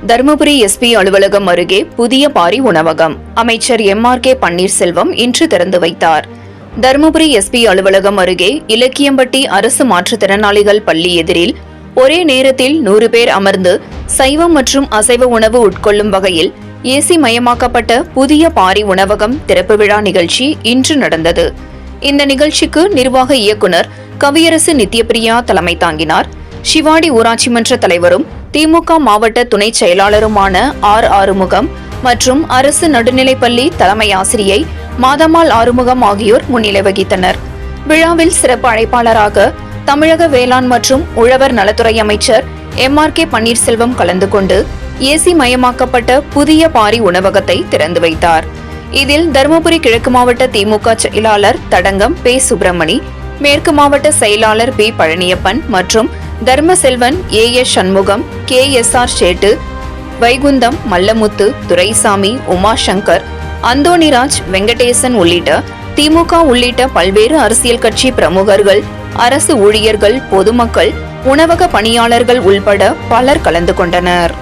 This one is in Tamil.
தருமபுரி எஸ்பி அலுவலகம் அருகே புதிய பாரி உணவகம் அமைச்சர் MRK பன்னீர்செல்வம் இன்று திறந்து வைத்தார். தருமபுரி எஸ்பி அலுவலகம் அருகே இலக்கியம்பட்டி அரசு மாற்றுத்திறனாளிகள் பள்ளி எதிரில் ஒரே நேரத்தில் 100 பேர் அமர்ந்து சைவம் மற்றும் அசைவ உணவு உட்கொள்ளும் வகையில் ஏசி மயமாக்கப்பட்ட புதிய பாரி உணவகம் திறப்பு விழா நிகழ்ச்சி இன்று நடந்தது. இந்த நிகழ்ச்சிக்கு நிர்வாக இயக்குநர் கவியரசு நித்யபிரியா தலைமை தாங்கினார். சிவாடி ஊராட்சி மன்ற தலைவரும் திமுக மாவட்ட துணை செயலாளருமான ஆறுமுகம் மற்றும் அரசு நடுநிலைப்பள்ளி தலைமை ஆசிரியை மாதம்மாள் ஆறுமுகம் ஆகியோர் முன்னிலை வகித்தனர். விழாவில் சிறப்பு அழைப்பாளராக தமிழக வேளாண் மற்றும் உழவர் நலத்துறை அமைச்சர் MRK பன்னீர்செல்வம் கலந்து கொண்டு ஏசி மயமாக்கப்பட்ட புதிய பாரி உணவகத்தை திறந்து வைத்தார். இதில் தருமபுரி கிழக்கு மாவட்ட திமுக செயலாளர் தடங்கம் பே. சுப்பிரமணி, மேற்கு மாவட்ட செயலாளர் B. பழனியப்பன் மற்றும் தர்மசெல்வன், AS. சண்முகம், KSR. சேட்டு, வைகுந்தம், மல்லமுத்து, துரைசாமி, உமாசங்கர், அந்தோணிராஜ், வெங்கடேசன் உள்ளிட்ட திமுக உள்ளிட்ட பல்வேறு அரசியல் கட்சி பிரமுகர்கள், அரசு ஊழியர்கள், பொதுமக்கள், உணவக பணியாளர்கள் உள்பட பலர் கலந்து கொண்டனர்.